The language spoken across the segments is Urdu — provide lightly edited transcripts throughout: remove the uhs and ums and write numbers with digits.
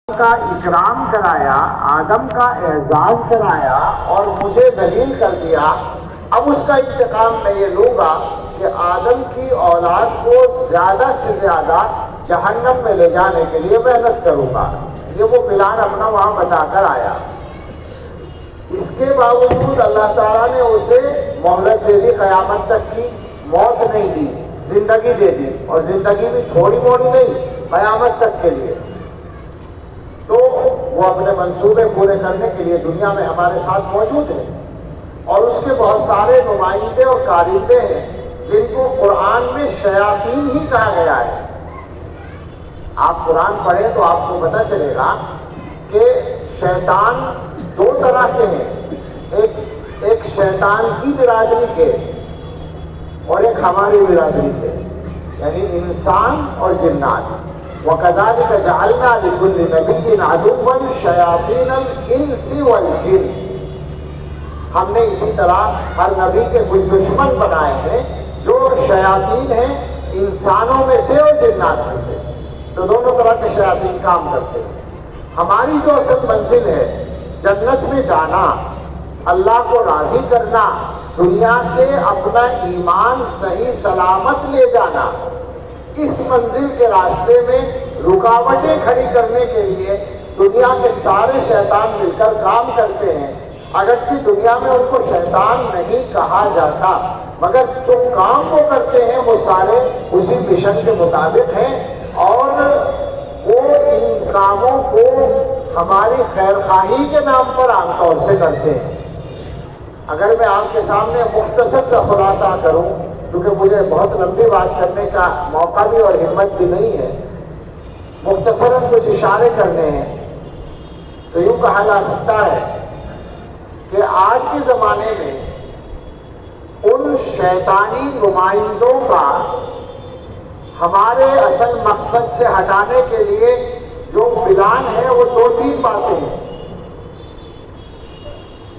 کا اکرام کرایا، آدم کا اعزاز کرایا اور مجھے ذلیل کر دیا۔ اب اس کا انتقام میں یہ لوں گا کہ آدم کی اولاد کو زیادہ سے زیادہ جہنم میں لے جانے کے لیے محنت کروں گا۔ یہ وہ پلان اپنا وہاں بتا کر آیا۔ اس کے باوجود اللہ تعالیٰ نے اسے مہلت دے دی، قیامت تک کی موت نہیں دی، زندگی دے دی، اور زندگی بھی تھوڑی موڑی نہیں، قیامت تک کے لیے۔ تو وہ اپنے منصوبے پورے کرنے کے لیے دنیا میں ہمارے ساتھ موجود ہے، اور اس کے بہت سارے نمائندے اور کارندے ہیں جن کو قرآن میں شیاطین ہی کہا گیا ہے۔ آپ قرآن پڑھیں تو آپ کو پتہ چلے گا کہ شیطان دو طرح کے ہیں، ایک شیطان کی برادری کے اور ایک ہماری برادری کے، یعنی انسان اور جنات۔ وَكَذَلِكَ جَعَلْنَا لِكُلِّ نَبِيٍّ عَدُوًّا شَيَاطِينَ الْإِنسِ وَالْجِنِّ۔ ہم نے اسی طرح ہر نبی کے کچھ دشمن بنائے ہیں جو شیاطین ہیں، انسانوں میں سے اور جنات میں سے۔ تو دونوں طرح کے شیاطین کام کرتے ہیں۔ ہماری جو اصل منزل ہے جنت میں جانا، اللہ کو راضی کرنا، دنیا سے اپنا ایمان صحیح سلامت لے جانا، اس منزل کے راستے میں رکاوٹیں کھڑی کرنے کے لیے دنیا کے سارے شیطان مل کر کام کرتے ہیں۔ اگرچہ دنیا میں ان کو شیطان نہیں کہا جاتا، مگر جو کام وہ کرتے ہیں وہ سارے اسی مشن کے مطابق ہیں، اور وہ ان کاموں کو ہماری خیر خواہی کے نام پر عام طور سے کرتے ہیں۔ اگر میں آپ کے سامنے مختصر سا خلاصہ کروں، کیونکہ مجھے بہت لمبی بات کرنے کا موقع بھی اور ہمت بھی نہیں ہے، مختصراً کچھ اشارے کرنے ہیں، تو یوں کہا جا سکتا ہے کہ آج کے زمانے میں ان شیطانی نمائندوں کا ہمارے اصل مقصد سے ہٹانے کے لیے جو پلان ہے وہ دو تین باتیں ہیں۔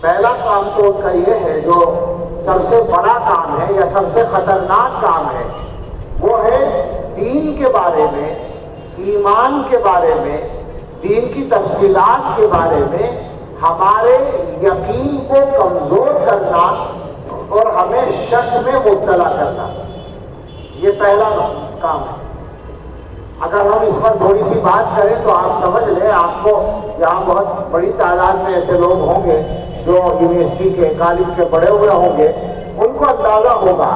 پہلا کام تو ان کا یہ ہے، جو سب سے بڑا کام ہے یا سب سے خطرناک کام ہے، وہ ہے دین کے بارے میں، ایمان کے بارے میں، دین کی تفصیلات کے بارے میں ہمارے یقین کو کمزور کرنا اور ہمیں شک میں مبتلا کرنا۔ یہ پہلا کام ہے۔ اگر ہم اس پر تھوڑی سی بات کریں تو آپ سمجھ لیں، آپ کو یہاں بہت بڑی تعداد میں ایسے لوگ ہوں گے جو یونیورسٹی کے، کالج کے پڑھے ہوئے ہوں گے، ان کو اندازہ ہوگا۔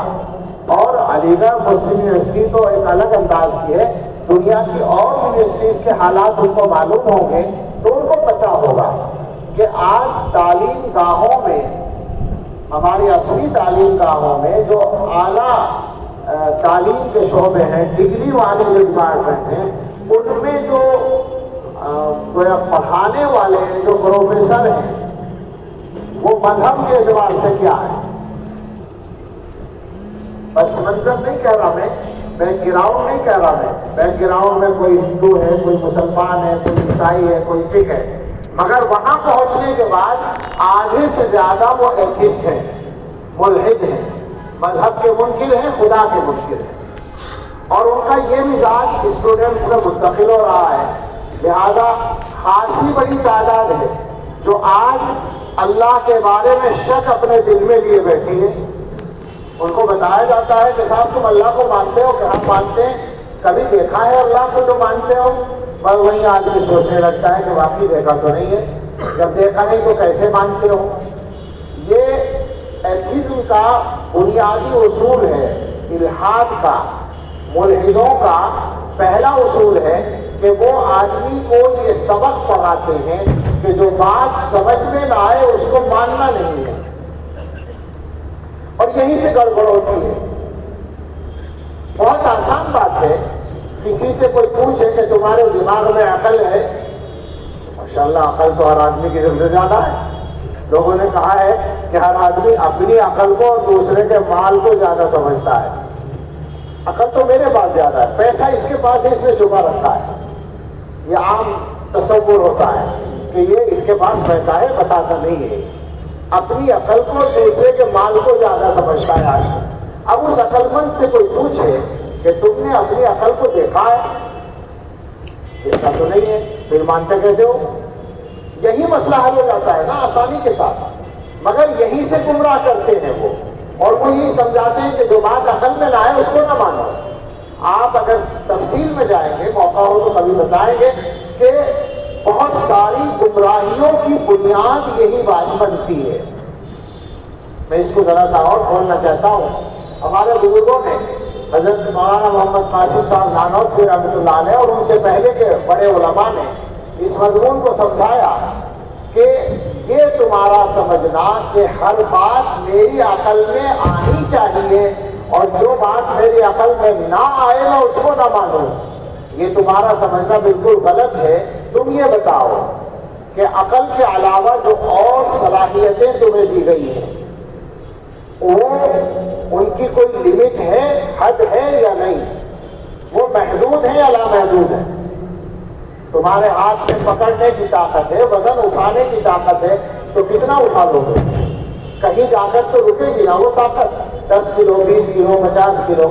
اور علی گڑھ مسلم یونیورسٹی تو ایک الگ انداز کی ہے، دنیا کی اور یونیورسٹیز کے حالات ان کو معلوم ہوں گے، تو ان کو پتہ ہوگا کہ آج تعلیم گاہوں میں، ہماری اصلی تعلیم گاہوں میں جو اعلیٰ تعلیم کے شعبے ہیں، ڈگری والے جو ڈپارٹمنٹ ہیں، ان میں جو پڑھانے والے ہیں، جو پروفیسر ہیں، وہ مذہب کے اعتبار سے کیا ہے؟ بس منظر نہیں کہہ رہا میں، بیک گراؤنڈ نہیں کہہ رہا میں، بیک گراؤنڈ میں کوئی ہندو ہے، کوئی مسلمان ہے، کوئی عیسائی ہے، کوئی سکھ ہے، مگر وہاں پہنچنے کے بعد آدھے سے زیادہ وہ ایتھسٹ ہیں، ملحد ہیں، مذہب کے منکر ہیں، خدا کے منکر ہیں، اور ان کا یہ مزاج اسٹوڈنٹس میں منتقل ہو رہا ہے۔ لہذا خاصی بڑی تعداد ہے جو آج اللہ کے بارے میں شک اپنے دل میں لیے بیٹھی ہے۔ ان کو بتایا جاتا ہے کہ صاحب تم اللہ کو مانتے ہو کہ ہم مانتے ہیں، کبھی دیکھا ہے اللہ کو جو مانتے ہو؟ پر وہیں آدمی سوچنے لگتا ہے کہ واقعی دیکھا تو نہیں ہے، جب دیکھا نہیں تو کیسے مانتے ہو؟ یہ ایتھیزم کا بنیادی اصول ہے، الحاد کا، ملحدوں کا پہلا اصول ہے کہ وہ آدمی کو یہ سبق پڑھاتے ہیں کہ جو بات سمجھ میں نہ آئے اس کو ماننا نہیں ہے، اور یہیں سے گڑبڑ ہوتی ہے۔ بہت آسان بات ہے، کسی سے کوئی پوچھے کہ تمہارے دماغ میں عقل ہے، ماشاءاللہ عقل تو ہر آدمی کی سب سے زیادہ ہے۔ لوگوں نے کہا ہے کہ ہر آدمی اپنی عقل کو اور دوسرے کے مال کو زیادہ سمجھتا ہے۔ عقل تو میرے پاس زیادہ ہے، پیسہ اس کے پاس ہے، اس نے چھپا رکھا ہے۔ یہ عام تصور ہوتا ہے کہ یہ اس کے پاس پیسہ ہے، بتاتا نہیں ہے۔ اپنی عقل کو دوسرے کے مال کو زیادہ سمجھتا ہے آج۔ اب اس عقل مند سے کوئی پوچھے کہ تم نے اپنی عقل کو دیکھا ہے؟ ایسا تو نہیں ہے، پھر مانتے کیسے ہو؟ یہی مسئلہ حل ہو جاتا ہے نا آسانی کے ساتھ، مگر یہیں سے گمراہ کرتے ہیں وہ، اور وہ یہی سمجھاتے ہیں کہ جو بات عقل میں نہ آئے اس کو نہ مانو۔ آپ اگر تفصیل میں جائیں گے، موقع ہو تو کبھی بتائیں گے کہ بہت ساری گمراہیوں کی بنیاد یہی بات بنتی ہے۔ میں اس کو ذرا سا اور کھولنا چاہتا ہوں۔ ہمارے بزرگوں نے، حضرت مولانا محمد قاسم صاحب نانوتوی رحمۃ اللہ علیہ اور ان سے پہلے کے بڑے علماء نے اس مضمون کو سمجھایا کہ یہ تمہارا سمجھنا کہ ہر بات میری عقل میں آنی چاہیے اور جو بات میری عقل میں نہ آئے میں اس کو نہ مانوں، یہ تمہارا سمجھنا بالکل غلط ہے۔ تم یہ بتاؤ کہ عقل کے علاوہ جو اور صلاحیتیں تمہیں دی گئی ہیں وہ ان کی کوئی لمٹ ہے، حد ہے یا نہیں؟ وہ محدود ہے یا لامحدود ہے؟ تمہارے ہاتھ میں پکڑنے کی طاقت ہے، وزن اٹھانے کی طاقت ہے، تو کتنا اٹھا لو گے؟ کہیں جا کر تو رکے گی نا وہ طاقت، 10 کلو 20 کلو 50 کلو۔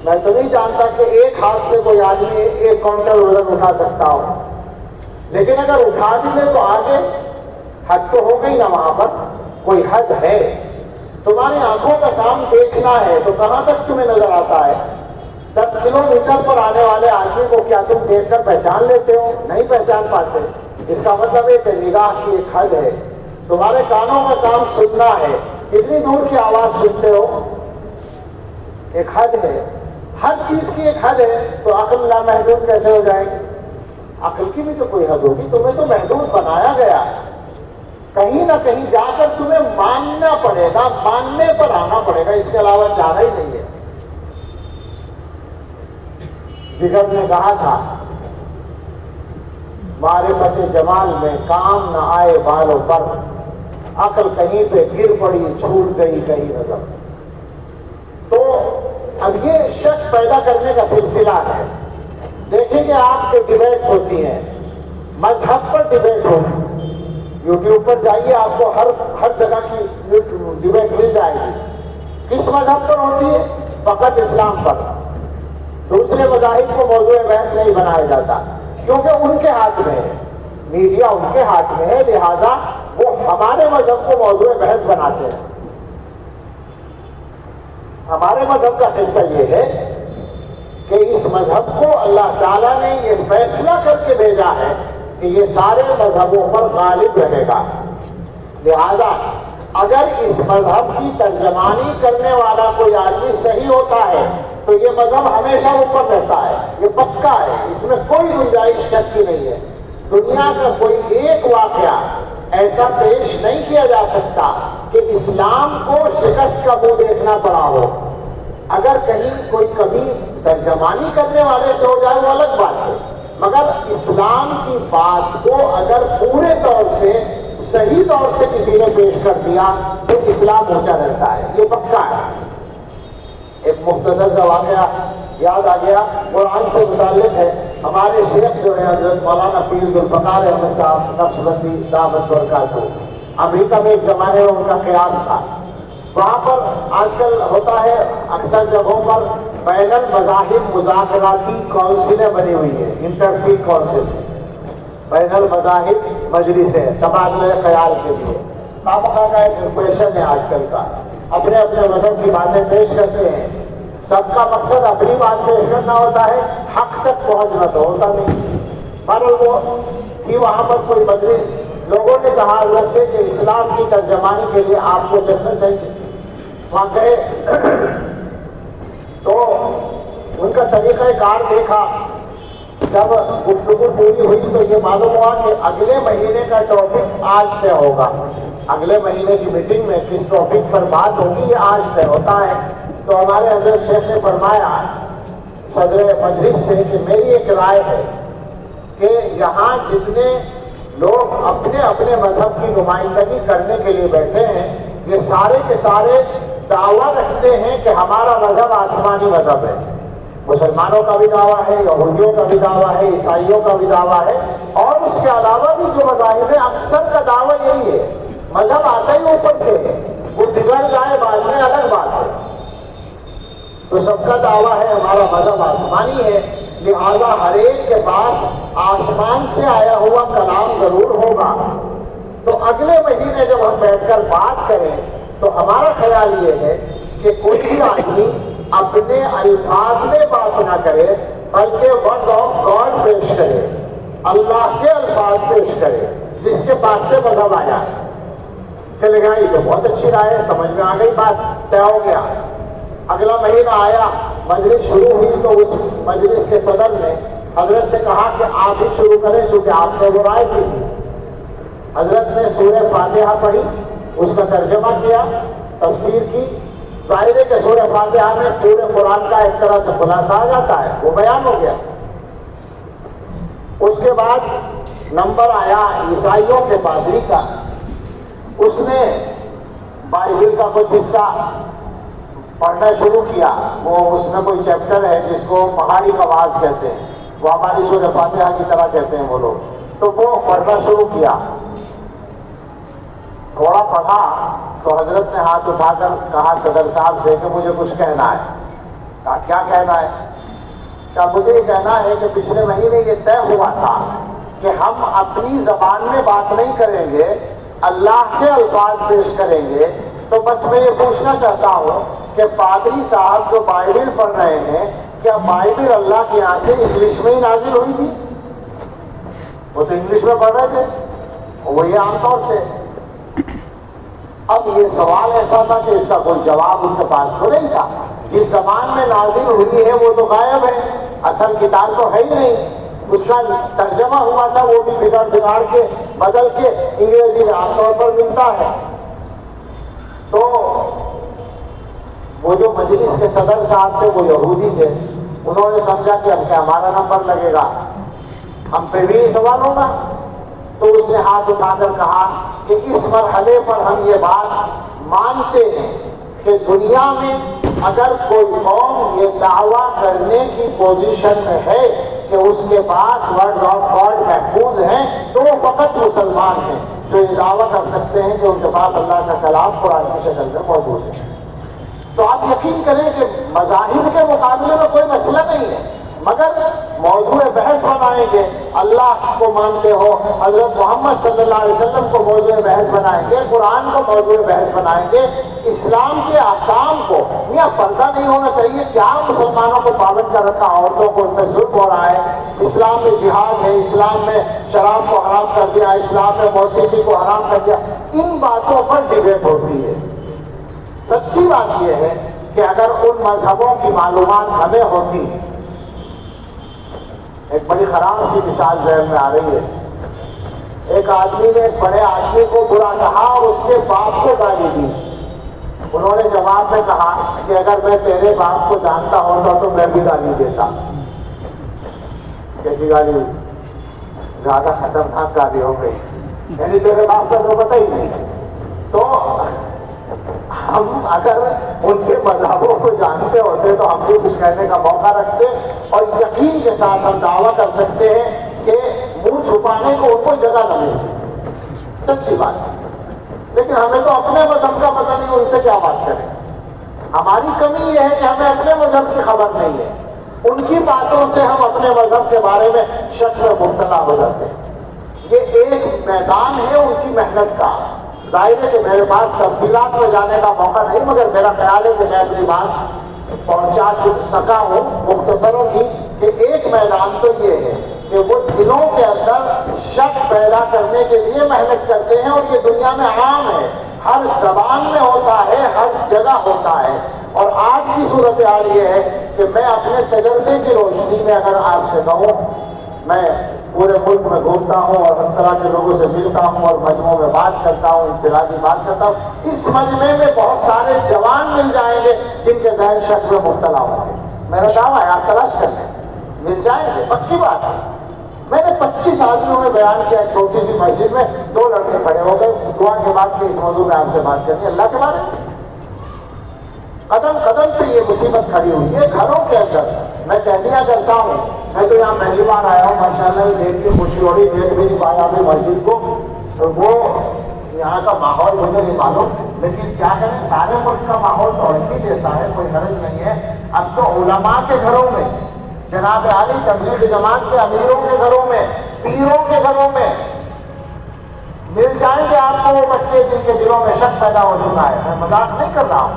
میں تو نہیں جانتا کہ ایک ہاتھ سے کوئی آدمی 1 کوئنٹل وزن اٹھا سکتا ہو، لیکن اگر اٹھا بھی لے تو آگے حد تو ہو گئی نا، وہاں پر کوئی حد ہے۔ تمہاری آنکھوں کا کام دیکھنا ہے تو کہاں تک تمہیں نظر آتا ہے؟ 10 کلومیٹر پر آنے والے آدمی کو کیا تم دیکھ کر پہچان لیتے ہو؟ نہیں پہچان پاتے۔ اس کا مطلب ہے کہ نگاہ کی ایک حد ہے۔ تمہارے کانوں کا کام سننا ہے، کتنی دور کی آواز سنتے ہو؟ ایک حد ہے، ہر چیز کی ایک حد ہے، تو عقل لامحدود کیسے ہو جائے گی؟ عقل کی بھی تو کوئی حد ہوگی، تمہیں تو محدود بنایا گیا ہے۔ کہیں نہ کہیں جا کر تمہیں ماننا پڑے گا، ماننے پر آنا پڑے گا، اس کے علاوہ چارہ ہی نہیں ہے۔ جگر نے کہا تھا معرفت جمال میں کام نہ آئے بالوں پر، عقل کہیں پہ گر پڑی چھوٹ گئی کہیں نظر۔ تو اب یہ شک پیدا کرنے کا سلسلہ ہے۔ دیکھیں کہ آپ کے ڈیبیٹس ہوتی ہیں، مذہب پر ڈیبیٹ ہوتی، یوٹیوب پر جائیے آپ کو ہر جگہ کی ڈیبیٹ مل جائے گی۔ کس مذہب پر ہوتی ہے؟ فقط اسلام پر۔ دوسرے مذاہب کو موضوع بحث نہیں بنایا جاتا کیونکہ ان کے ہاتھ میں ہے، میڈیا ان کے ہاتھ میں ہے، لہذا وہ ہمارے مذہب کو موضوع بحث بناتے ہیں۔ ہمارے مذہب کا حصہ یہ ہے کہ اس مذہب کو اللہ تعالیٰ نے یہ فیصلہ کر کے بھیجا ہے کہ یہ سارے مذہبوں پر غالب رہے گا، لہذا اگر اس مذہب کی ترجمانی کرنے والا کوئی آدمی صحیح ہوتا ہے تو یہ مذہب ہمیشہ اوپر رہتا ہے، یہ پکا ہے، اس میں کوئی گنجائش شک کی نہیں ہے۔ دنیا کا کوئی ایک واقعہ ایسا پیش نہیں کیا جا سکتا کہ اسلام کو شکست کا منہ دیکھنا پڑا ہو۔ اگر کہیں کوئی کبھی ترجمانی کرنے والے سے ہو جائے وہ الگ بات ہے، مگر اسلام کی بات کو اگر پورے طور سے صحیح طور سے کسی نے پیش کر دیا تو اسلام اونچا رہتا ہے، یہ پکا ہے۔ ایک مختصر سا واقعہ یاد آ گیا، قرآن سے متعلق ہے۔ ہمارے شیخ جو ہے حضرت مولانا پیر ذوالفقار احمد صاحب نقشبندی دعوت برکاتہ، امریکہ میں ایک زمانے میں ان کا قیام تھا۔ وہاں پر آج کل ہوتا ہے اکثر جگہوں پر بین المذاہب مذاکراتی کونسلیں بنی ہوئی ہیں، انٹرفیت کونسل، بین المذاہب مجلس ہے تبادلہ خیال کے لیے۔ خامخواہ کا ایک کویشن ہے آج کل کا، اپنے اپنے مذہب کی باتیں پیش کرتے ہیں، سب کا مقصد اپنی بات پیش کرنا ہوتا ہے، حق تک پہنچنا تو ہوتا نہیں۔ پر وہ کہ وہاں پر کوئی مجلس، لوگوں نے کہا حضرت سے کہ اسلام کی ترجمانی کے لیے آپ کو چلنا چاہیے۔ وہاں گئے تو ان کا طریقہ کار دیکھا، جب گفتگو پوری ہوئی تو یہ معلوم ہوا کہ اگلے مہینے کا ٹاپک آج طے ہوگا، اگلے مہینے کی میٹنگ میں کس ٹاپک پر بات ہوگی یہ آج طے ہوتا ہے۔ تو ہمارے حضرت شیخ نے فرمایا صدر مجلس سے کہ میری ایک رائے ہے کہ یہاں جتنے لوگ اپنے اپنے مذہب کی نمائندگی کرنے کے لیے بیٹھے ہیں یہ سارے کے سارے دعویٰ رکھتے ہیں کہ ہمارا مذہب آسمانی مذہب ہے۔ مسلمانوں کا بھی دعویٰ ہے، یہودیوں کا بھی دعویٰ ہے، عیسائیوں کا بھی دعویٰ ہے، اور اس کے علاوہ بھی جو مذاہب ہیں اکثر کا دعویٰ یہی ہے۔ مذہب آتا ہی اوپر سے ہے، وہ بگڑ جائے بعد میں الگ بات ہے۔ تو سب کا دعویٰ ہے ہمارا مذہب آسمانی ہے، لہذا ہر ایک کے پاس آسمان سے آیا ہوا کلام ضرور ہوگا۔ تو اگلے مہینے جب ہم بیٹھ کر بات کریں تو ہمارا خیال یہ ہے کہ کوئی بھی آدمی اپنے الفاظ میں بات نہ کرے بلکہ ورڈ آف گاڈ پیش کرے، اللہ کے الفاظ پیش کرے، جس کے پاس سے مذہب آیا کہ لگا یہ تو بہت اچھی رائے ہے، سمجھ میں آ گئی، بات طے ہو گیا۔ اگلا مہینہ آیا، مجلس شروع ہوئی تو اس مجلس کے صدر نے حضرت سے کہا کہ آپ ہی شروع کریں چونکہ آپ نے وہ رائے کی تھی۔ حضرت نے سورہ فاتحہ پڑھی، اس کا ترجمہ کیا، تفسیر کی۔ ظاہر ہے کہ سورہ فاتحہ میں پورے قرآن کا ایک طرح سے خلاصہ آ جاتا ہے، وہ بیان ہو گیا۔ اس کے بعد نمبر آیا عیسائیوں کے پادری کا، اس نے بائبل کا کچھ حصہ پڑھنا شروع کیا۔ وہ اس میں کوئی چیپٹر ہے جس کو پہاڑی آواز کہتے ہیں، وہ ہماری سورہ فاتحہ کی طرح کہتے ہیں وہ لوگ، تو وہ پڑھنا شروع کیا۔ تھوڑا پڑھا تو حضرت نے ہاتھ اٹھا کر کہا صدر صاحب سے کہ مجھے کچھ کہنا ہے۔ کہا کیا کہنا ہے؟ کہا مجھے یہ کہنا ہے کہ پچھلے مہینے یہ طے ہوا تھا کہ ہم اپنی زبان میں بات نہیں کریں گے، اللہ کے الفاظ پیش کریں گے۔ تو بس میں یہ پوچھنا چاہتا ہوں کہ پادری صاحب جو بائبل پڑھ رہے ہیں، کیا بائبل اللہ کے یہاں سے انگلش میں ہی نازل ہوئی تھی؟ وہ تو انگلش میں پڑھ رہے تھے، وہی عام طور سے۔ اب یہ سوال ایسا تھا کہ اس کا کوئی جواب ان کے پاس تو نہیں تھا۔ جس زبان میں نازل ہوئی ہے وہ تو غائب ہے، اصل کتاب تو ہے ہی نہیں۔ اس کا ترجمہ ہوا تھا، وہ بھی بگاڑ کے بدل کے انگریزی میں عام طور پر ملتا ہے۔ تو وہ جو مجلس کے صدر صاحب تھے وہ یہودی تھے، انہوں نے سمجھا کہ اب کیا ہمارا نمبر لگے گا، ہم پہ بھی یہ سوال ہوگا۔ تو اس نے ہاتھ اٹھا کر کہا کہ اس مرحلے پر ہم یہ بات مانتے ہیں کہ دنیا میں اگر کوئی قوم یہ دعویٰ کرنے کی پوزیشن میں ہے کہ اس کے پاس ورڈ آف گاڈ محفوظ ہیں تو وہ فقط مسلمان ہیں جو یہ دعویٰ کر سکتے ہیں کہ ان کے پاس اللہ کا کلام قرآن کی شکل میں موجود ہے۔ تو آپ یقین کریں کہ مذاہب کے مقابلے میں کوئی مسئلہ نہیں ہے، مگر موضوع بحث بنائیں گے، اللہ کو مانتے ہو، حضرت محمد صلی اللہ علیہ وسلم کو موضوع بحث بنائیں گے، قرآن کو موضوع بحث بنائیں گے، اسلام کے احکام کو، یا پردہ نہیں ہونا چاہیے، کیا مسلمانوں کو پابند کر رکھا، عورتوں کو ان پہ ظلم ہو رہا ہے، اسلام میں جہاد ہے، اسلام میں شراب کو حرام کر دیا، اسلام میں موسیقی کو حرام کر دیا، ان باتوں پر ڈبیٹ ہوتی ہے۔ سچی بات یہ ہے کہ اگر ان مذہبوں کی معلومات ہمیں ہوتی، ایک بڑی خراب سی مثال ذہن میں آ رہی ہے۔ ایک آدمی نے ایک بڑے آدمی کو برا کہا اور اس کے باپ کو گالی دی۔ انہوں نے جواب میں کہا کہ اگر میں تیرے باپ کو جانتا ہوتا تو میں بھی گالی دیتا۔ کیسی گالی ہوئی؟ زیادہ خطرناک گالی ہو گئی، یعنی تیرے باپ کا تو پتہ ہی نہیں۔ تو ہم اگر ان کے مذہبوں کو جانتے ہوتے تو ہم بھی کچھ کہنے کا موقع رکھتے، اور یقین کے ساتھ ہم دعویٰ کر سکتے ہیں کہ منہ چھپانے کو ان کو جگہ نہ ملتی، سچی بات ہے۔ لیکن ہمیں تو اپنے مذہب کا پتہ نہیں، ان سے کیا بات کریں۔ ہماری کمی یہ ہے کہ ہمیں اپنے مذہب کی خبر نہیں ہے، ان کی باتوں سے ہم اپنے مذہب کے بارے میں شک میں مبتلا ہو جاتے ہیں۔ یہ ایک میدان ہے ان کی محنت کا۔ ظاہر ہے کہ میرے پاس تفصیلات میں جانے کا موقع نہیں، مگر میرا خیال ہے کہ میں اپنی بات پہنچا سکا ہوں مختصروں کی، کہ ایک میدان تو یہ ہے کہ وہ دلوں کے اندر شک پیدا کرنے کے لیے محنت کرتے ہیں، اور یہ دنیا میں عام ہے، ہر زبان میں ہوتا ہے، ہر جگہ ہوتا ہے۔ اور آج کی صورتحال یہ ہے کہ میں اپنے تجربے کی روشنی میں اگر آپ سے کہوں، میں پورے ملک میں گھومتا ہوں اور ہر طرح کے لوگوں سے ملتا ہوں اور مجموعوں میں بات کرتا ہوں، انفرادی بات کرتا ہوں، اس مجمع میں بہت سارے جوان مل جائیں گے جن کے ذہن شک میں مبتلا ہوں گے۔ میرا دعویٰ ہے، آپ تلاش کر لیں، مل جائیں گے، پکی بات ہے۔ میں نے 25 آدمیوں میں بیان کیا، چھوٹی سی مسجد میں 2 لڑکے کھڑے ہو گئے، دعا کے بعد کہ اس موضوع میں آپ سے بات کرنی ہے، اللہ کے بارے میں۔ قدم قدم پہ یہ مصیبت کھڑی ہوئی ہے گھروں کے اندر۔ میں کہہ دیا کرتا ہوں، میں تو یہاں پہلی بار آیا ہوں، ماشاءاللہ دیکھ کے خوشی ہو رہی، دیکھ بھی نہیں پایا اپنی مسجد کو، وہ یہاں کا ماحول مجھے نہیں معلوم، لیکن کیا کریں، سارے ملک کا ماحول تو ایک ہی جیسا ہے، کوئی غرض نہیں ہے۔ اب تو علماء کے گھروں میں جناب عالی تبلیغ جماعت کے امیروں کے گھروں میں، پیروں کے گھروں میں مل جائیں گے آپ کو وہ بچے جن کے دلوں میں شک پیدا ہو چکا ہے. میں مذاق نہیں کر رہا ہوں،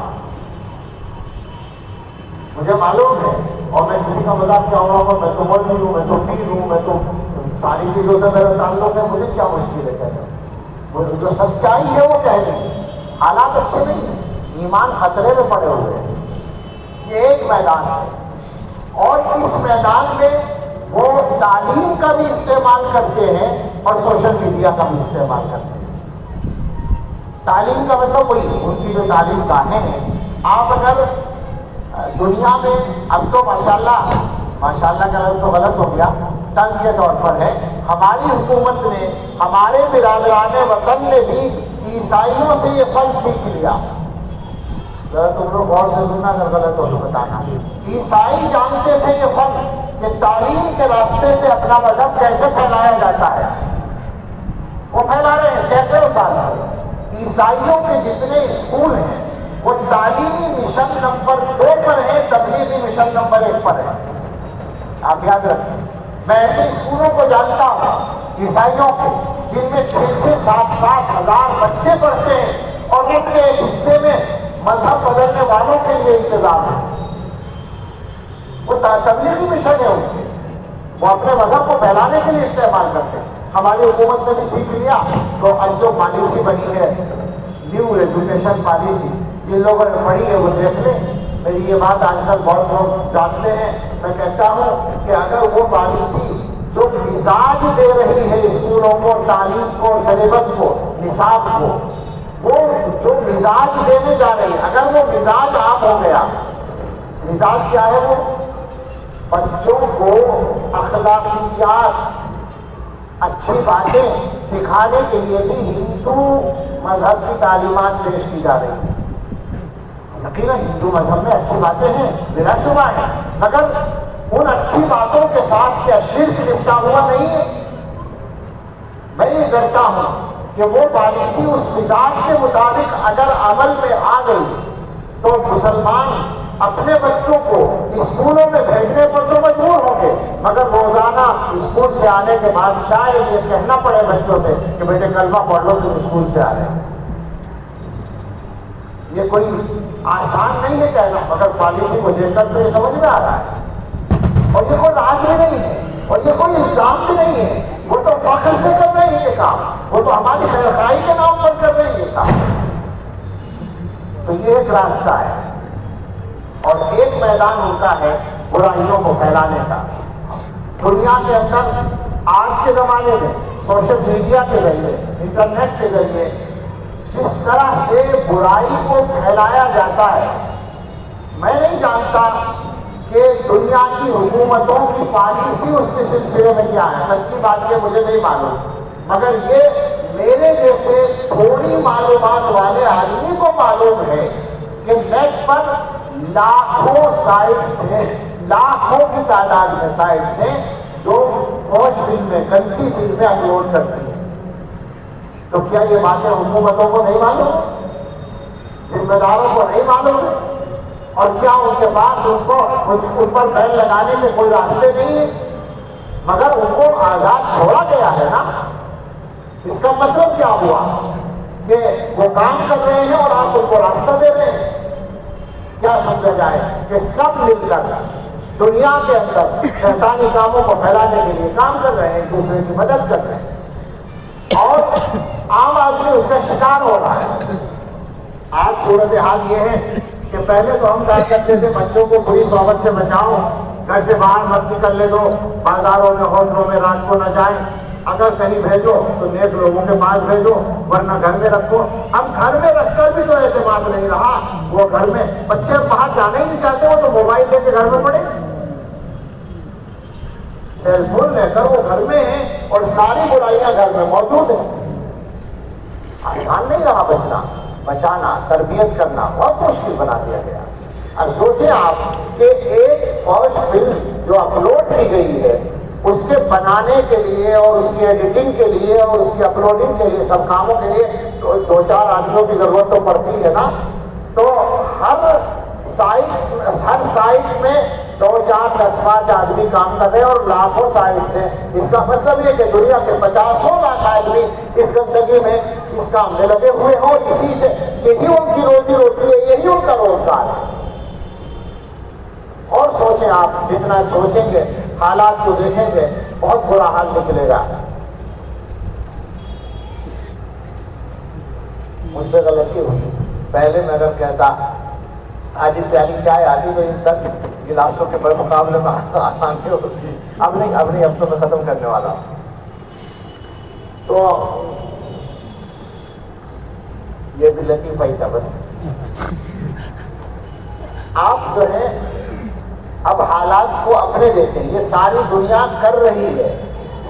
مجھے معلوم ہے، اور میں کسی کا مذاق کیا ہوا ہوں، میں تو مولوی ہوں، میں تو پیر ہوں، میں تو ساری چیزوں سے میرا تعلق ہے، مجھے کیا مشکل ہے کہنا. وہ جو سچائی ہے وہ کہنے ہے. حالات اچھے نہیں ہیں، ایمان خطرے میں پڑے ہوئے ہیں. یہ ایک میدان ہے، اور اس میدان میں وہ تعلیم کا بھی استعمال کرتے ہیں اور سوشل میڈیا کا بھی استعمال کرتے ہیں. تعلیم کا مطلب وہی ان کی جو تعلیم گاہیں ہیں. آپ اگر دنیا میں اب تو ماشاءاللہ کا لفظ تو غلط ہو گیا، طنز کے طور پر ہے، ہماری حکومت نے، ہمارے برادران وطن نے بھی عیسائیوں سے یہ فن سیکھ لیا. تم لوگ غور سے سننا، اگر غلط ہو تو بتانا. عیسائی جانتے تھے یہ فن کہ تعلیم کے راستے سے اپنا مذہب کیسے پھیلایا جاتا ہے. وہ پھیلا رہے ہیں سینکڑوں سال سے. عیسائیوں کے جتنے اسکول ہیں وہ تعلیمی مشن نمبر 2 پر ہے، تبلیغی مشن نمبر 1 پر ہے. آپ یاد رکھیں. میں ایسے اسکولوں کو جانتا ہوں عیسائیوں کے جن میں 6-7 ہزار بچے پڑھتے ہیں اور ان کے ایک حصے میں مذہب بدلنے والوں کے لیے انتظام ہے. وہ تبلیغی مشن ہے ان کے، وہ اپنے مذہب کو پھیلانے کے لیے استعمال کرتے ہیں. ہماری حکومت نے بھی سیکھ لیا تو اب جو پالیسی بنی ہے، نیو ایجوکیشن پالیسی، جن لوگوں نے پڑھی ہے وہ دیکھ لیں. میری یہ بات آج کل بہت لوگ جانتے ہیں. میں کہتا ہوں کہ اگر وہ پالیسی جو مزاج دے رہی ہے اسکولوں کو، تعلیم کو، سلیبس کو، نصاب کو، وہ جو مزاج دینے جا رہی ہے، اگر وہ مزاج عام ہو گیا. مزاج کیا ہے؟ وہ بچوں کو اخلاقیات، اچھی باتیں سکھانے کے لیے بھی ہندو مذہب کی تعلیمات پیش کی جا رہی ہیں. یقیناً ہندو مذہب میں اچھی باتیں ہیں، بلا شبہ ہے، مگر ان اچھی باتوں کے ساتھ کیا شرک لپٹا ہوا نہیں ہے؟ میں یہ ڈرتا ہوں کہ وہ پالیسی اس مزاج کے مطابق اگر عمل میں آ گئی تو مسلمان اپنے بچوں کو اسکولوں میں بھیجنے پر تو مجبور ہوں گے، مگر روزانہ اسکول سے آنے کے بعد شاید یہ کہنا پڑے بچوں سے کہ بیٹے کلمہ پڑھ لو، تم اسکول سے آ رہے ہیں. یہ کوئی آسان نہیں ہے کہنا، مگر پالیسی کو دیکھ کر تو یہ سمجھ میں آ رہا ہے. اور یہ کوئی راز بھی نہیں ہے، اور یہ کوئی الزام بھی نہیں ہے. وہ تو فخر سے کر رہے ہیں یہ کام، وہ تو ہماری خیرخواہی کے نام پر کر رہے ہیں یہ کام. تو یہ ایک راستہ ہے، اور ایک میدان ہوتا ہے برائیوں کو پھیلانے کا. دنیا کے اندر آج کے زمانے میں سوشل میڈیا کے ذریعے، انٹرنیٹ کے ذریعے جس طرح سے برائی کو پھیلایا جاتا ہے، میں نہیں جانتا کہ دنیا کی حکومتوں کی پالیسی اس کے سلسلے میں کیا ہے. سچی بات یہ مجھے نہیں معلوم، مگر یہ میرے جیسے تھوڑی معلومات والے آدمی کو معلوم ہے کہ نیٹ پر لاکھوں سائٹس ہیں، لاکھوں کی تعداد میں سائٹس ہیں جو فوج فلمیں، گندی فلمیں اپلوڈ کرتی ہیں. تو کیا یہ باتیں حکومتوں کو نہیں معلوم، ذمہ داروں کو نہیں معلوم ہے؟ اور کیا ان کے پاس ان پر بیل لگانے کے کوئی راستے نہیں ہیں؟ مگر ان کو آزاد چھوڑا گیا ہے نا. اس کا مطلب کیا ہوا کہ وہ کام کر رہے ہیں اور آپ ان کو راستہ دے رہے ہیں. کیا سمجھا جائے کہ سب مل کر دنیا کے اندر شیطانی کاموں کو پھیلانے کے لیے کام کر رہے ہیں، ایک دوسرے کی مدد کر رہے ہیں، اور عام آدمی اس کا شکار ہو رہا ہے. آج صورتحال یہ ہے کہ پہلے تو ہم کہا کرتے تھے بچوں کو بری صحبت سے بچاؤ، گھر سے باہر مت نکلنے دو، بازاروں میں ہوٹلوں میں رات کو نہ جائیں، اگر کہیں بھیجو تو نیک لوگوں کے پاس بھیجو، ورنہ گھر میں رکھو. اب گھر میں رکھ کر بھی تو اعتماد نہیں رہا. وہ گھر میں بچے باہر جانا ہی نہیں چاہتے، وہ تو موبائل لے کے گھر میں پڑے، سیل فون لے کر وہ گھر میں ہیں اور ساری برائیاں گھر میں موجود ہیں. آسان نہیں رہا بچانا، تربیت کرنا بہت مشکل بنا دیا گیا. اب سوچیں آپ کہ ایک فوج فلم جو اپلوڈ کی گئی ہے اس کے بنانے کے لیے اور اس کی ایڈیٹنگ کے لیے اور اس کی اپلوڈنگ کے لیے، سب کاموں کے لیے 2-4 آدمیوں کی ضرورت تو پڑتی ہے نا. تو ہر ہر سائٹ میں 2 4 10 5 آدمی کام کر رہے ہیں اور لاکھوں سائٹ سے. اس کا مطلب یہ کہ دنیا کے 50 لاکھ آدمی اس گندگی میں اس کام میں لگے ہوئے ہیں اور اسی سے یہی ان کی روزی روٹی ہے, یہی ان کا روزگار ہے. اور سوچیں آپ, جتنا سوچیں گے حالات کو دیکھیں گے بہت برا حال نکلے گا. مجھ سے غلطی ہوئی, پہلے میں اگر کہتا آج پیاری چائے آتی تو ان 10 گلاسوں کے بڑے مقابلے میں آسان نہیں ہوتی. اب نہیں, اب تو میں ختم کرنے والا ہوں. تو یہ بھی لطیفہ ہی تھا بس. آپ جو ہے اب حالات کو اپنے دیکھیں, یہ ساری دنیا کر رہی ہے,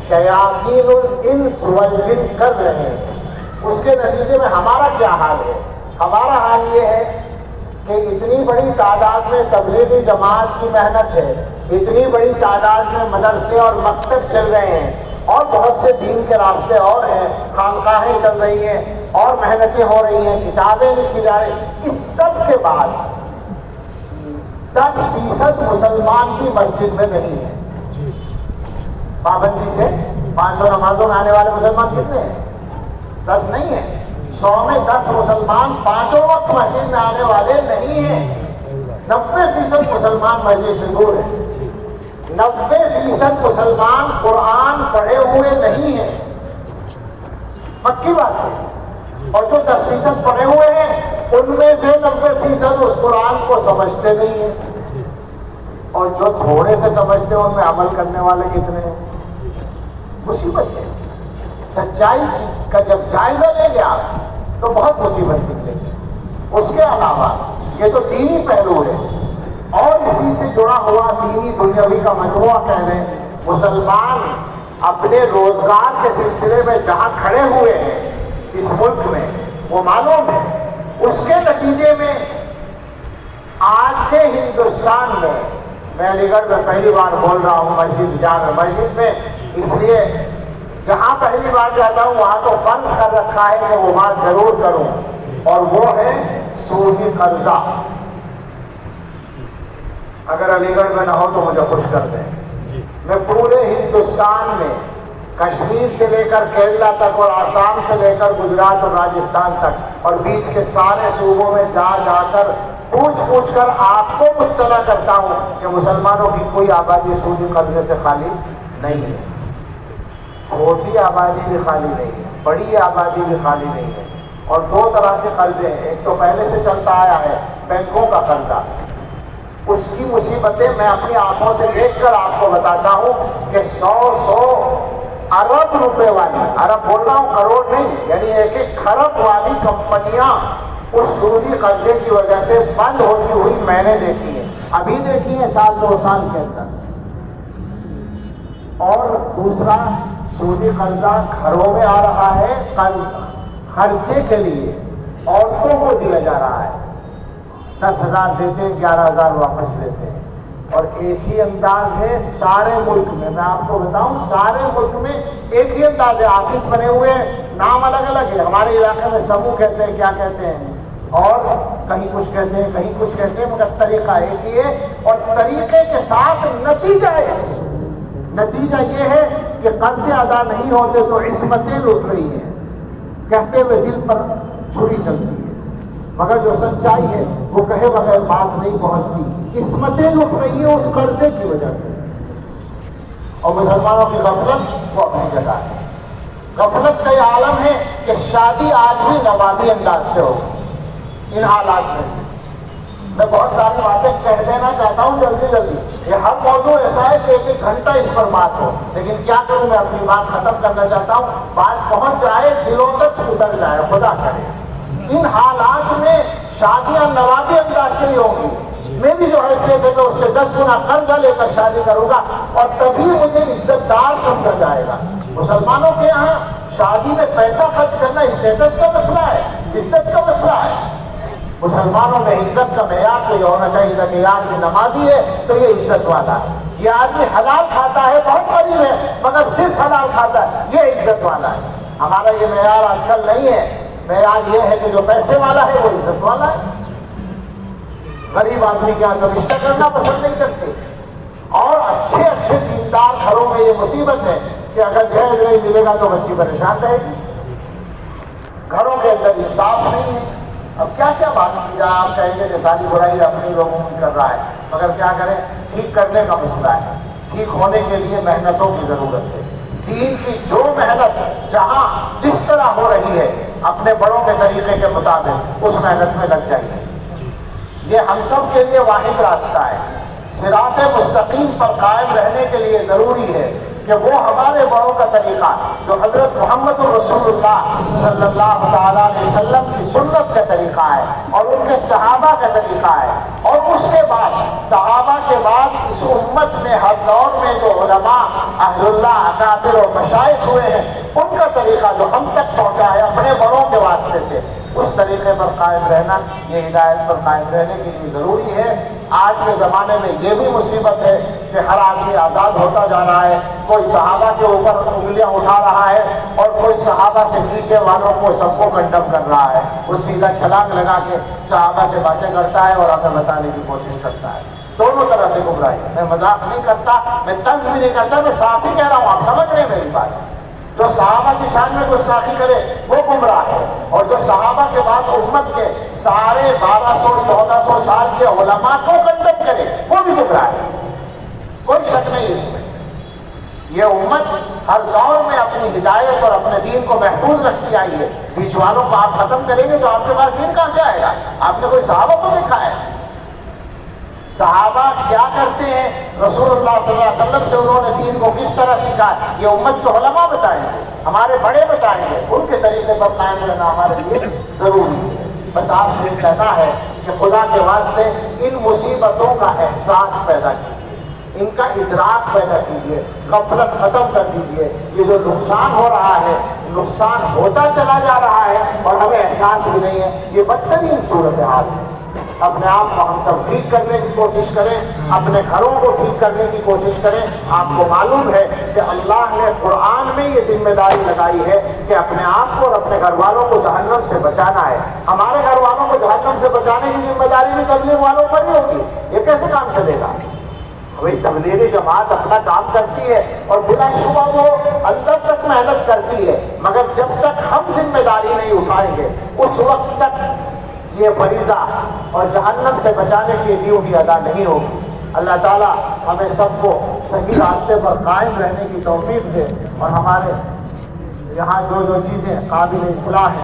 شیاطین الانس والجن کر رہے ہیں. اس کے نتیجے میں ہمارا کیا حال ہے؟ ہمارا حال یہ ہے کہ اتنی بڑی تعداد میں تبلیغی جماعت کی محنت ہے, اتنی بڑی تعداد میں مدرسے اور مکتب چل رہے ہیں, اور بہت سے دین کے راستے اور ہیں, خانقاہیں چل رہی ہیں اور محنتیں ہو رہی ہیں, کتابیں لکھی جا رہی ہیں. اس سب کے بعد 10% مسلمان کی مسجد میں نہیں ہے. پابندی سے 500 نمازوں میں آنے والے مسلمان کتنے ہیں؟ 10 نہیں ہیں. 100 میں 10 مسلمان 5 وقت مسجد میں آنے والے نہیں ہیں. 90% مسلمان مسجد سے دور ہیں. 90% مسلمان قرآن پڑھے ہوئے نہیں ہیں. پکی بات ہے. اور جو 10% پڑھے ہوئے ہیں ان میں سے 90% اس قرآن کو سمجھتے نہیں ہیں, اور جو تھوڑے سے سمجھتے ہیں ان میں عمل کرنے والے کتنے ہیں. مصیبت ہے. سچائی کا جب جائزہ لیں گے آپ تو بہت مصیبت نکلے گی. اس کے علاوہ یہ تو دینی پہلو ہے, اور اسی سے جڑا ہوا دینی دنیاوی کا مجموعہ کہہ لیں. مسلمان اپنے روزگار کے سلسلے میں جہاں کھڑے ہوئے ہیں اس ملک میں وہ معلوم ہے. اس کے نتیجے میں آج کے ہندوستان میں علی گڑھ میں پہلی بار بول رہا ہوں مسجد جامع مسجد میں, اس لیے جہاں پہلی بار جاتا ہوں وہاں تو فرض کر رکھا ہے کہ وہ بات ضرور کروں, اور وہ ہے سودی قرضہ. اگر علی گڑھ میں نہ ہو تو مجھے خوش کر دیں. میں پورے ہندوستان میں کشمیر سے لے کر کیرلا تک اور آسام سے لے کر گجرات اور راجستھان تک اور بیچ کے سارے صوبوں میں جا جا کر پوچھ کر آپ کو مطلع کرتا ہوں کہ مسلمانوں کی کوئی آبادی سودی قرضے سے خالی نہیں ہے. چھوٹی آبادی بھی خالی نہیں ہے, بڑی آبادی بھی خالی نہیں ہے. اور 2 طرح کے قرضے ہیں. ایک تو پہلے سے چلتا آیا ہے بینکوں کا قرضہ. اس کی مصیبتیں میں اپنی آنکھوں سے دیکھ کر آپ کو بتاتا ہوں کہ 100 ارب روپے والی, ارب بول رہا ہوں کروڑ نہیں, یعنی 1 کھرب والی کمپنیاں اس سودی قرضے کی وجہ سے بند ہوتی ہوئی میں نے دیکھی ہے. ابھی دیکھی ہے 1-2 سال کے اندر. اور دوسرا سودی قرضہ گھروں میں آ رہا ہے خرچے کے لیے, عورتوں کو دیا جا رہا ہے. 10,000 دیتے ہیں, 11,000 واپس لیتے ہیں. اور ایک ہی انداز ہے سارے ملک میں. میں آپ کو بتاؤں سارے ملک میں ایک ہی انداز ہے. آفس بنے ہوئے ہیں, نام الگ الگ ہے. ہمارے علاقے میں سمو کہتے ہیں, کیا کہتے ہیں, اور کہیں کچھ کہتے ہیں, کہیں کچھ کہتے ہیں, مگر طریقہ ایک ہی ہے. اور طریقے کے ساتھ نتیجہ ہے. نتیجہ یہ ہے کہ قرضے ادا نہیں ہوتے تو عصمتیں لٹ رہی ہیں. کہتے ہوئے دل پر چھری چلتی ہے, مگر جو سچائی ہے وہ کہے بغیر بات نہیں پہنچتی. قسمتیں لٹ رہی ہیں اس قرضے کی وجہ سے. اور مسلمانوں کی غفلت وہ اپنی جگہ ہے. غفلت کا یہ عالم ہے کہ شادی آج بھی نوابی انداز سے ہو. ان حالات میں بہت ساری باتیں کہہ دینا چاہتا ہوں جلدی. یہ ہر موضوع ایسا ہے کہ 1 گھنٹہ اس پر بات ہو, لیکن کیا کروں, میں اپنی بات ختم کرنا چاہتا ہوں. بات پہنچ جائے, دلوں تک اتر جائے, خدا کرے. ان حالات میں شادیاں نوابی انداز سے ہی ہوں گی. میں بھی جو حیثیت ہے تو اس سے 10 گنا قرضہ لے کر شادی کروں گا, اور تبھی مجھے عزت دار سمجھا جائے گا. مسلمانوں کے یہاں شادی میں پیسہ خرچ کرنا اسٹیٹس کا مسئلہ ہے, عزت کا مسئلہ ہے. مسلمانوں میں عزت کا معیار تو یہ ہونا چاہیے کہ یہ آدمی نمازی ہے تو یہ عزت والا ہے, یہ آدمی حلال کھاتا ہے بہت غریب ہے مگر صرف حلال کھاتا ہے, یہ عزت والا ہے. ہمارا یہ معیار آج کل نہیں ہے. معیار یہ ہے کہ جو پیسے والا ہے وہ عزت والا ہے. غریب آدمی کے یہاں رشتہ کرنا پسند نہیں کرتے. اور اچھے اچھے دیندار گھروں میں یہ مصیبت ہے کہ اگر جہیز نہیں ملے گا تو بچی پریشان رہے گی. گھروں کے اندر انصاف نہیں ہے. اب کیا کیا بات کی جائے؟ آپ کہیں گے کہ ساری برائی اپنی لوگوں کی کر رہا ہے، مگر کیا کریں؟ ٹھیک کرنے کا مسئلہ ہے. ٹھیک ہونے کے لیے محنتوں کی ضرورت ہے. دین کی جو محنت جہاں جس طرح ہو رہی ہے اپنے بڑوں کے طریقے کے مطابق اس محنت میں لگ جائیے. یہ ہم سب کے لیے واحد راستہ ہے. صراط مستقیم پر قائم رہنے کے لیے ضروری ہے کہ وہ ہمارے بڑوں کا طریقہ جو حضرت محمد رسول اللہ صلی اللہ تعالیٰ علیہ وسلم کی سنت کا طریقہ ہے اور ان کے صحابہ کا طریقہ ہے، اور اس کے بعد صحابہ کے بعد اس امت میں ہر دور میں جو علماء اہل اللہ اکابر اور مشائخ ہوئے ہیں ان کا طریقہ جو ہم تک پہنچا ہے اپنے بڑوں کے واسطے سے، اس طریقے پر قائم رہنا، یہ ہدایت پر قائم رہنے کے لیے ضروری ہے. آج کے زمانے میں یہ بھی مصیبت ہے کہ ہر آدمی آزاد ہوتا جا رہا ہے. کوئی صحابہ کے اوپر انگلیاں اٹھا رہا ہے اور کوئی صحابہ سے نیچے والوں کو سب کو کنڈم کر رہا ہے. وہ سیدھا چھلانگ لگا کے صحابہ سے باتیں کرتا ہے اور عقل بتانے کی کوشش کرتا ہے. دونوں طرح سے گمراہی. میں مذاق نہیں کرتا، میں طنز بھی نہیں کرتا، میں صاف ہی کہہ رہا ہوں. آپ سمجھ رہے ہیں میری بات؟ جو صحابہ کی شان میں کوئی ساخی کرے وہ گمراہ ہے، اور جو صحابہ کے بعد امت کے سارے 1200-1400 سال کے علماء کو کنڈم کرے وہ بھی گمراہ ہے. کوئی شک نہیں اس میں. یہ امت ہر دور میں اپنی ہدایت اور اپنے دین کو محفوظ رکھتی آئی ہے. بیچ والوں کو آپ ختم کریں گے تو آپ کے پاس دین کہاں سے آئے گا؟ آپ نے کوئی صحابہ کو دیکھا ہے؟ صحابہ کیا کرتے ہیں؟ رسول اللہ صلی اللہ علیہ وسلم سے انہوں نے دین کو کس طرح سیکھا؟ یہ امت کے علماء بتائیں گے، ہمارے بڑے بتائیں گے. ان کے طریقے پر قائم رہنا ہمارے لیے ضروری ہے. بس آپ سے کہنا ہے کہ خدا کے واسطے ان مصیبتوں کا احساس پیدا کیجیے، ان کا ادراک پیدا کیجیے، غفلت ختم کر دیجیے. یہ جو نقصان ہو رہا ہے نقصان ہوتا چلا جا رہا ہے اور ہمیں احساس بھی نہیں ہے. یہ بدترین صورتحال ہے. اپنے آپ کو ہم سب ٹھیک کرنے کی کوشش کریں، اپنے گھروں کو ٹھیک کرنے کی کوشش کریں. آپ کو معلوم ہے کہ اللہ نے قرآن میں یہ ذمہ داری لگائی ہے کہ اپنے آپ کو اور اپنے گھر والوں کو جہنم سے بچانا ہے. ہمارے گھر والوں کو جہنم سے بچانے کی ذمہ داری بھی تبلیغ والوں پر ہی ہوگی. یہ کیسے کام چلے گا؟ وہی تبلیغی جماعت اپنا کام کرتی ہے اور بلا شبہ وہ اندر تک محنت کرتی ہے، مگر جب تک ہم ذمہ داری نہیں اٹھائیں گے اس وقت تک یہ فریضہ اور جہنم سے بچانے کی ڈیوٹی ادا نہیں ہوگی. اللہ تعالیٰ ہمیں سب کو صحیح راستے پر قائم رہنے کی توفیق دے، اور ہمارے یہاں جو چیزیں قابل اصلاح ہیں